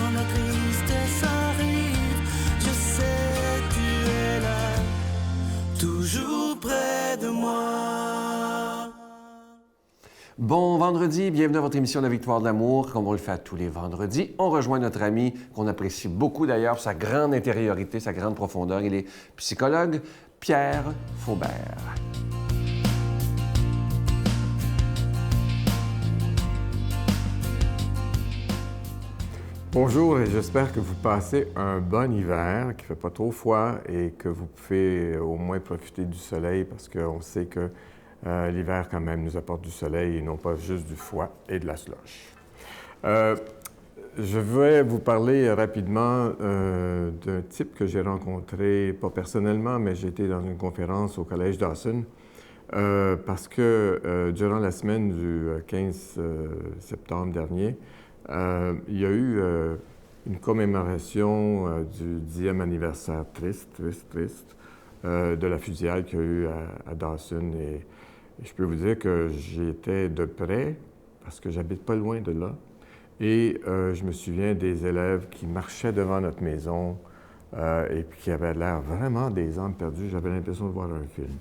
quand la tristesse arrive, je sais tu es là, toujours près de moi. Bon vendredi, bienvenue à votre émission La Victoire de l'amour. Comme on le fait tous les vendredis, on rejoint notre ami qu'on apprécie beaucoup d'ailleurs pour sa grande intériorité, sa grande profondeur. Il est psychologue Pierre Faubert. Bonjour et j'espère que vous passez un bon hiver, qu'il ne fait pas trop froid et que vous pouvez au moins profiter du soleil parce qu'on sait que l'hiver quand même nous apporte du soleil et non pas juste du froid et de la slush. Je vais vous parler rapidement d'un type que j'ai rencontré, pas personnellement, mais j'ai été dans une conférence au Collège Dawson parce que durant la semaine du 15 septembre dernier, il y a eu une commémoration du 10e anniversaire triste, de la fusillade qu'il y a eu à Dawson. Et je peux vous dire que j'étais de près, parce que j'habite pas loin de là. Et je me souviens des élèves qui marchaient devant notre maison et puis qui avaient l'air vraiment des âmes perdues. J'avais l'impression de voir un film.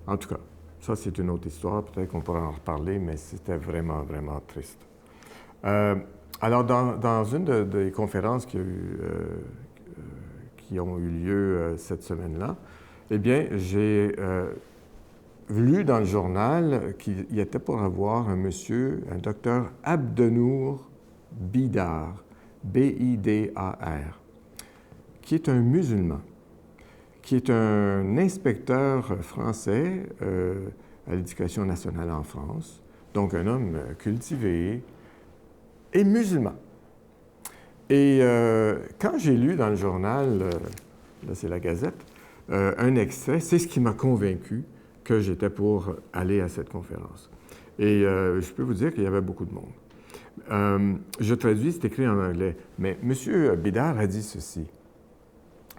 En tout cas, ça c'est une autre histoire. Peut-être qu'on pourra en reparler, mais c'était vraiment, vraiment triste. Alors, dans une des conférences qui ont eu lieu cette semaine-là, eh bien, j'ai lu dans le journal qu'il y était pour avoir un monsieur, un docteur Abdenour Bidar, B-I-D-A-R, qui est un musulman, qui est un inspecteur français à l'Éducation nationale en France, donc un homme cultivé et musulman. Et quand j'ai lu dans le journal, là c'est la Gazette, un extrait, c'est ce qui m'a convaincu que j'étais pour aller à cette conférence. Et je peux vous dire qu'il y avait beaucoup de monde. Je traduis, c'est écrit en anglais, mais M. Bidar a dit ceci.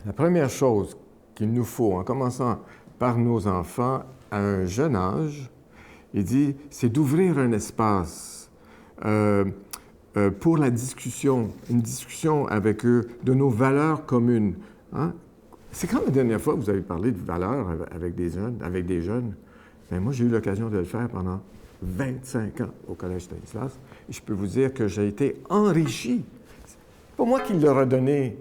La première chose qu'il nous faut, en commençant par nos enfants à un jeune âge, il dit, c'est d'ouvrir un espace pour la discussion, une discussion avec eux de nos valeurs communes. Hein? C'est quand la dernière fois que vous avez parlé de valeurs avec des jeunes? Bien, moi, j'ai eu l'occasion de le faire pendant 25 ans au Collège Stanislas. Et je peux vous dire que j'ai été enrichi. C'est pas moi qui leur ai donné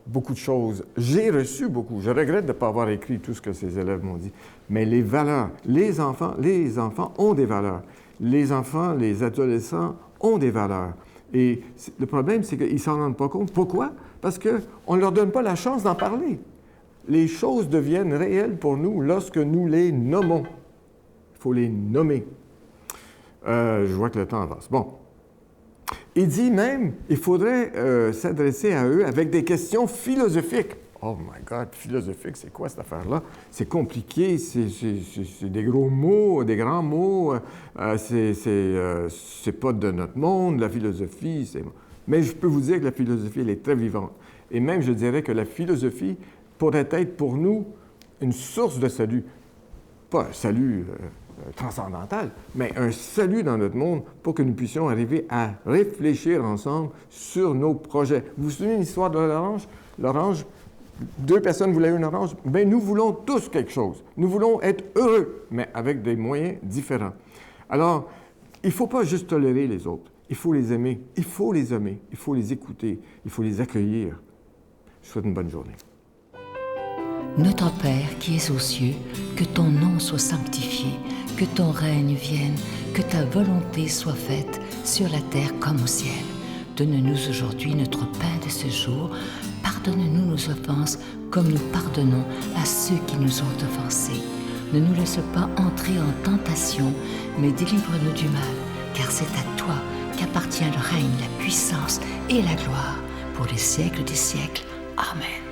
beaucoup de choses. J'ai reçu beaucoup. Je regrette de ne pas avoir écrit tout ce que ces élèves m'ont dit. Mais les valeurs, les enfants ont des valeurs. Les enfants, les adolescents ont des valeurs. Et le problème, c'est qu'ils ne s'en rendent pas compte. Pourquoi? Parce qu'on ne leur donne pas la chance d'en parler. Les choses deviennent réelles pour nous lorsque nous les nommons. Il faut les nommer. Je vois que le temps avance. Bon. Il dit même, il faudrait s'adresser à eux avec des questions philosophiques. Oh my God, philosophique, c'est quoi cette affaire-là? C'est compliqué, c'est des gros mots, des grands mots, c'est pas de notre monde, la philosophie, c'est... Mais je peux vous dire que la philosophie, elle est très vivante. Et même, je dirais que la philosophie pourrait être pour nous une source de salut. Pas un salut transcendantal, mais un salut dans notre monde pour que nous puissions arriver à réfléchir ensemble sur nos projets. Vous vous souvenez de l'histoire de l'orange? L'orange, 2 personnes voulaient une orange. Bien, nous voulons tous quelque chose. Nous voulons être heureux, mais avec des moyens différents. Alors, il ne faut pas juste tolérer les autres. Il faut les aimer. Il faut les aimer. Il faut les écouter. Il faut les accueillir. Je vous souhaite une bonne journée. Notre Père qui es aux cieux, que ton nom soit sanctifié, que ton règne vienne, que ta volonté soit faite sur la terre comme au ciel. Donne-nous aujourd'hui notre pain de ce jour. Pardonne-nous nos offenses comme nous pardonnons à ceux qui nous ont offensés. Ne nous laisse pas entrer en tentation, mais délivre-nous du mal, car c'est à toi qu'appartient le règne, la puissance et la gloire pour les siècles des siècles. Amen.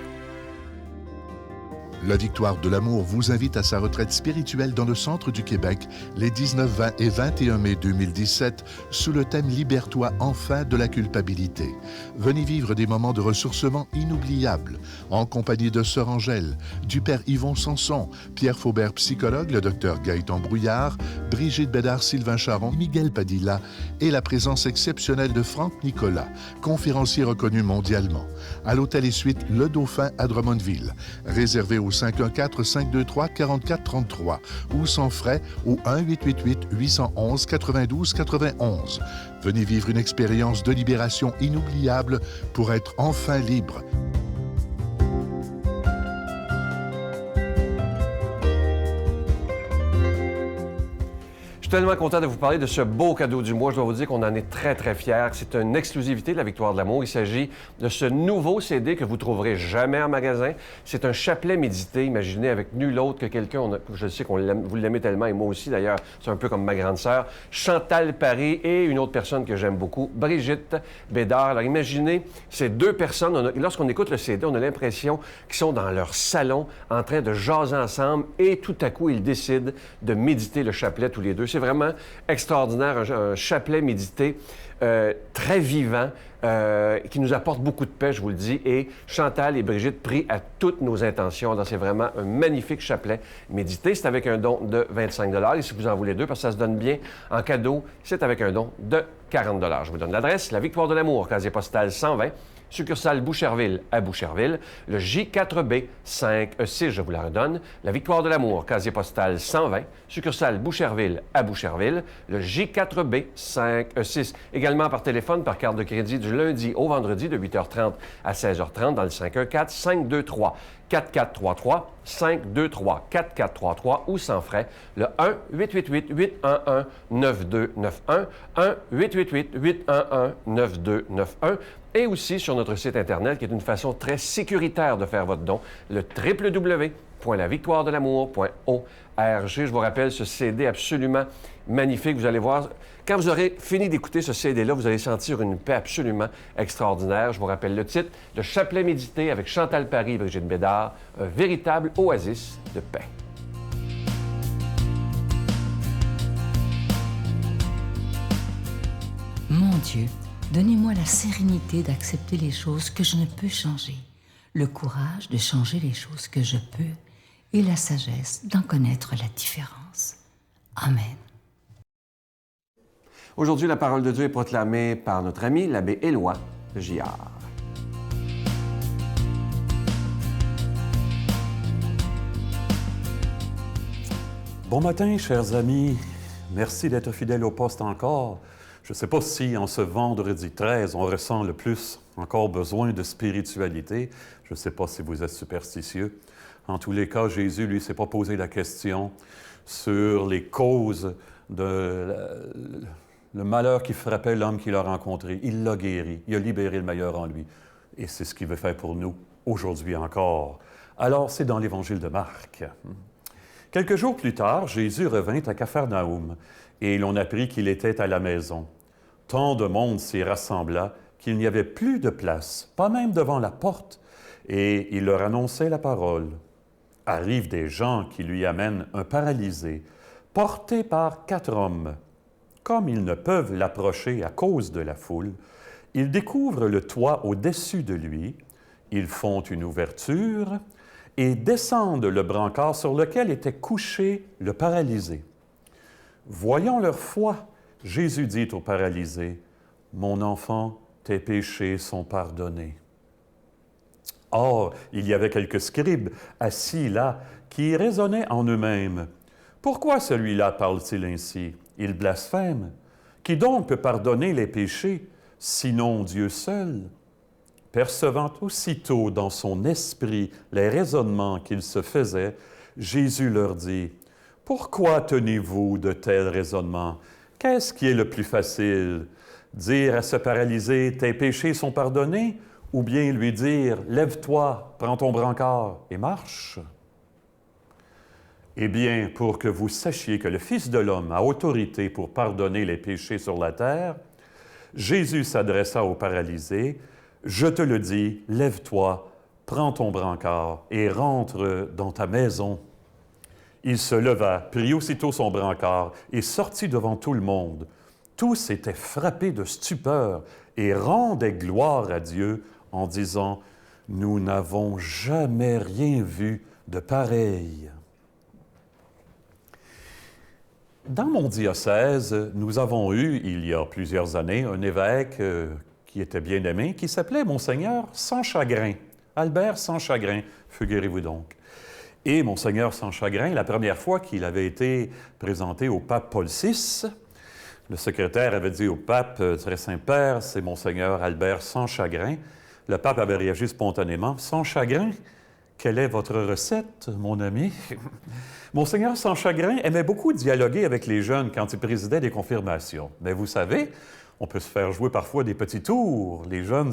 La Victoire de l'amour vous invite à sa retraite spirituelle dans le centre du Québec les 19, 20 et 21 mai 2017 sous le thème « Libère-toi enfin de la culpabilité ». Venez vivre des moments de ressourcement inoubliables en compagnie de Sœur Angèle, du Père Yvon Sanson, Pierre Faubert, psychologue, le Dr Gaëtan Brouillard, Brigitte Bédard, Sylvain Charon, Miguel Padilla et la présence exceptionnelle de Franck Nicolas, conférencier reconnu mondialement. À l'hôtel et suite Le Dauphin à Drummondville. Réservé au 514-523-4433 ou sans frais au 1-888-811-92-91. Venez vivre une expérience de libération inoubliable pour être enfin libre. Je suis tellement content de vous parler de ce beau cadeau du mois. Je dois vous dire qu'on en est très, très fiers. C'est une exclusivité de la Victoire de l'amour. Il s'agit de ce nouveau CD que vous trouverez jamais en magasin. C'est un chapelet médité, imaginé avec nul autre que quelqu'un, je sais qu'on vous l'aimez tellement, et moi aussi d'ailleurs, c'est un peu comme ma grande sœur, Chantal Paris et une autre personne que j'aime beaucoup, Brigitte Bédard. Alors imaginez ces deux personnes, lorsqu'on écoute le CD, on a l'impression qu'ils sont dans leur salon en train de jaser ensemble et tout à coup, ils décident de méditer le chapelet tous les deux. C'est vraiment extraordinaire, un chapelet médité très vivant, qui nous apporte beaucoup de paix, je vous le dis. Et Chantal et Brigitte prient à toutes nos intentions. Alors, c'est vraiment un magnifique chapelet médité. C'est avec un don de 25 $. Et si vous en voulez deux, parce que ça se donne bien en cadeau, c'est avec un don de 40 $. Je vous donne l'adresse, la Victoire de l'amour, casier postal 120, succursale Boucherville à Boucherville, le J4B 5E6, je vous la redonne, la Victoire de l'amour, casier postal 120, succursale Boucherville à Boucherville, le J4B 5E6. Également par téléphone, par carte de crédit du lundi au vendredi de 8h30 à 16h30 dans le 514-523-4433, 523-4433 ou sans frais, le 1-888-811-9291, 1-888-811-9291, et aussi sur notre site Internet, qui est une façon très sécuritaire de faire votre don, le www.lavictoiredelamour.org. Je vous rappelle ce CD absolument magnifique. Vous allez voir, quand vous aurez fini d'écouter ce CD-là, vous allez sentir une paix absolument extraordinaire. Je vous rappelle le titre, Le chapelet médité avec Chantal Paris et Brigitte Bédard, un véritable oasis de paix. Mon Dieu, donnez-moi la sérénité d'accepter les choses que je ne peux changer, le courage de changer les choses que je peux et la sagesse d'en connaître la différence. Amen. Aujourd'hui, la parole de Dieu est proclamée par notre ami l'abbé Éloi de Giard. Bon matin, chers amis. Merci d'être fidèles au poste encore. Je ne sais pas si, en ce vendredi 13, on ressent le plus encore besoin de spiritualité. Je ne sais pas si vous êtes superstitieux. En tous les cas, Jésus, lui, ne s'est pas posé la question sur les causes de le malheur qui frappait l'homme qu'il a rencontré. Il l'a guéri. Il a libéré le meilleur en lui. Et c'est ce qu'il veut faire pour nous aujourd'hui encore. Alors, c'est dans l'Évangile de Marc. Quelques jours plus tard, Jésus revint à Capharnaüm et l'on apprit qu'il était à la maison. Tant de monde s'y rassembla qu'il n'y avait plus de place, pas même devant la porte, et il leur annonçait la parole. Arrivent des gens qui lui amènent un paralysé, porté par 4 hommes. Comme ils ne peuvent l'approcher à cause de la foule, ils découvrent le toit au-dessus de lui, ils font une ouverture et descendent le brancard sur lequel était couché le paralysé. Voyant leur foi, Jésus dit au paralysé, « Mon enfant, tes péchés sont pardonnés. » Or, il y avait quelques scribes assis là qui raisonnaient en eux-mêmes. « Pourquoi celui-là parle-t-il ainsi? Il blasphème. Qui donc peut pardonner les péchés, sinon Dieu seul? » Percevant aussitôt dans son esprit les raisonnements qu'ils se faisaient, Jésus leur dit, « Pourquoi tenez-vous de tels raisonnements? Qu'est-ce qui est le plus facile? Dire à ce paralysé, tes péchés sont pardonnés, ou bien lui dire, lève-toi, prends ton brancard et marche? Eh bien, pour que vous sachiez que le Fils de l'homme a autorité pour pardonner les péchés sur la terre, Jésus s'adressa au paralysé, je te le dis, lève-toi, prends ton brancard et rentre dans ta maison. » Il se leva, prit aussitôt son brancard et sortit devant tout le monde. Tous étaient frappés de stupeur et rendaient gloire à Dieu en disant « Nous n'avons jamais rien vu de pareil. » Dans mon diocèse, nous avons eu, il y a plusieurs années, un évêque qui était bien aimé, qui s'appelait Monseigneur Sans Chagrin, Albert Sans Chagrin, figurez-vous donc. Et Monseigneur Sans Chagrin, la première fois qu'il avait été présenté au pape Paul VI, le secrétaire avait dit au pape, très Saint-Père, c'est Monseigneur Albert Sans Chagrin. Le pape avait réagi spontanément, Sans Chagrin, quelle est votre recette, mon ami? Monseigneur Sans Chagrin aimait beaucoup dialoguer avec les jeunes quand il présidait des confirmations. Mais vous savez, on peut se faire jouer parfois des petits tours. Les jeunes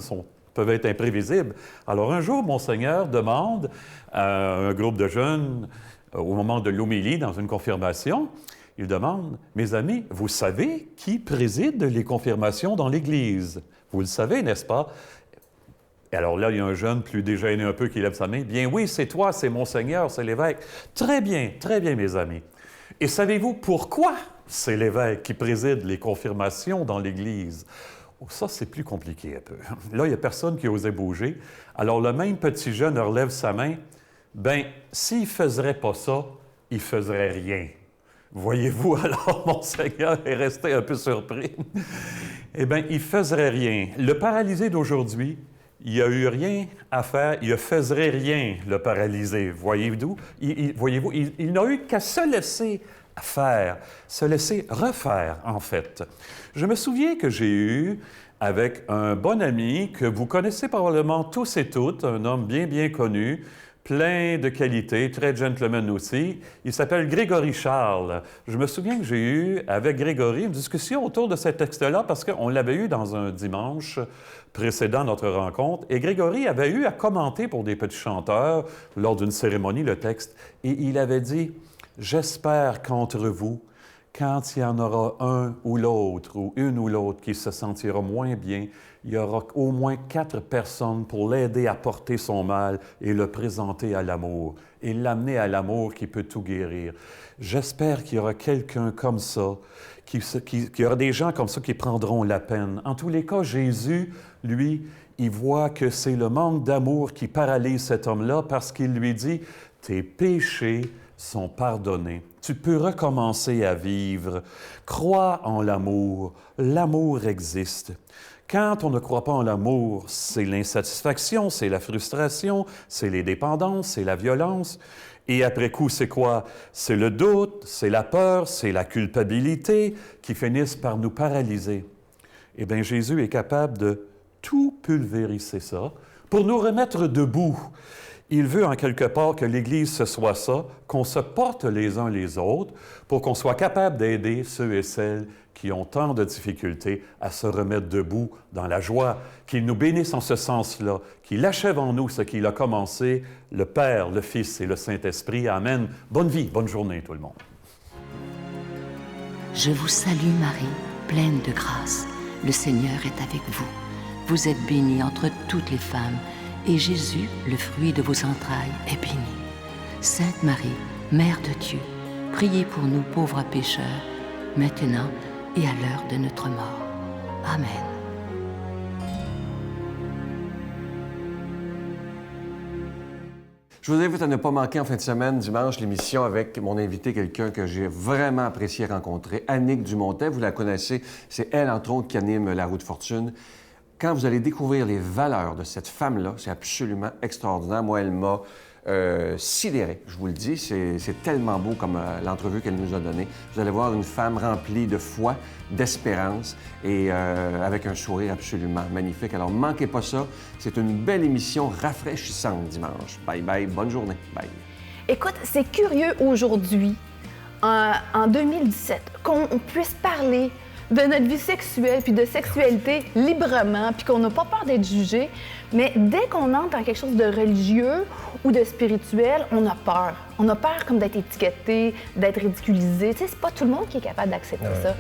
peuvent être imprévisibles. Alors un jour, Monseigneur demande à un groupe de jeunes, au moment de l'homélie dans une confirmation, il demande, « Mes amis, vous savez qui préside les confirmations dans l'Église? Vous le savez, n'est-ce pas? » Et alors là, il y a un jeune plus dégêné un peu qui lève sa main. « Bien oui, c'est toi, c'est Monseigneur, c'est l'évêque. » Très bien, mes amis. Et savez-vous pourquoi c'est l'évêque qui préside les confirmations dans l'Église? Oh, ça, c'est plus compliqué un peu. Là, il n'y a personne qui osait bouger. Alors, le même petit jeune relève sa main. Bien, s'il ne faisait pas ça, il ne faisait rien. Voyez-vous, alors, Monseigneur est resté un peu surpris. Eh bien, il ne faisait rien. Le paralysé d'aujourd'hui, il n'y a eu rien à faire, il ne faisait rien, le paralysé. Voyez-vous, il n'a eu qu'à se laisser faire, se laisser refaire, en fait. Je me souviens que j'ai eu, avec un bon ami que vous connaissez probablement tous et toutes, un homme bien connu, plein de qualités, très gentleman aussi. Il s'appelle Grégory Charles. Je me souviens que j'ai eu, avec Grégory, une discussion autour de ce texte-là parce qu'on l'avait eu dans un dimanche précédant notre rencontre. Et Grégory avait eu à commenter pour des petits chanteurs, lors d'une cérémonie, le texte. Et il avait dit, « J'espère qu'entre vous, quand il y en aura un ou l'autre, ou une ou l'autre qui se sentira moins bien, il y aura au moins 4 personnes pour l'aider à porter son mal et le présenter à l'amour, et l'amener à l'amour qui peut tout guérir. J'espère qu'il y aura quelqu'un comme ça, qu'il y aura des gens comme ça qui prendront la peine. En tous les cas, Jésus, lui, il voit que c'est le manque d'amour qui paralyse cet homme-là parce qu'il lui dit « Tes péchés sont pardonnés. Tu peux recommencer à vivre. Crois en l'amour. L'amour existe. » Quand on ne croit pas en l'amour, c'est l'insatisfaction, c'est la frustration, c'est les dépendances, c'est la violence. Et après coup, c'est quoi? C'est le doute, c'est la peur, c'est la culpabilité qui finissent par nous paralyser. Eh bien, Jésus est capable de tout pulvériser ça pour nous remettre debout. Il veut en quelque part que l'Église ce soit ça, qu'on se porte les uns les autres pour qu'on soit capable d'aider ceux et celles qui ont tant de difficultés à se remettre debout dans la joie, qu'il nous bénisse en ce sens-là, qu'il achève en nous ce qu'il a commencé, le Père, le Fils et le Saint-Esprit. Amen. Bonne vie, bonne journée tout le monde. Je vous salue Marie, pleine de grâce. Le Seigneur est avec vous. Vous êtes bénie entre toutes les femmes, et Jésus, le fruit de vos entrailles, est béni. Sainte Marie, Mère de Dieu, priez pour nous pauvres pécheurs, maintenant et à l'heure de notre mort. Amen. Je vous invite à ne pas manquer en fin de semaine, dimanche, l'émission avec mon invité, quelqu'un que j'ai vraiment apprécié rencontrer, Annick Dumontet. Vous la connaissez, c'est elle, entre autres, qui anime La Roue de Fortune. Quand vous allez découvrir les valeurs de cette femme-là, c'est absolument extraordinaire. Moi, elle m'a sidéré, je vous le dis. C'est tellement beau comme l'entrevue qu'elle nous a donnée. Vous allez voir une femme remplie de foi, d'espérance et avec un sourire absolument magnifique. Alors, ne manquez pas ça. C'est une belle émission rafraîchissante dimanche. Bye bye, bonne journée. Bye. Écoute, c'est curieux aujourd'hui, en 2017, qu'on puisse parler de notre vie sexuelle puis de sexualité librement, puis qu'on n'a pas peur d'être jugé. Mais dès qu'on entre dans quelque chose de religieux ou de spirituel, on a peur. On a peur comme d'être étiqueté, d'être ridiculisé. Tu sais, c'est pas tout le monde qui est capable d'accepter ça.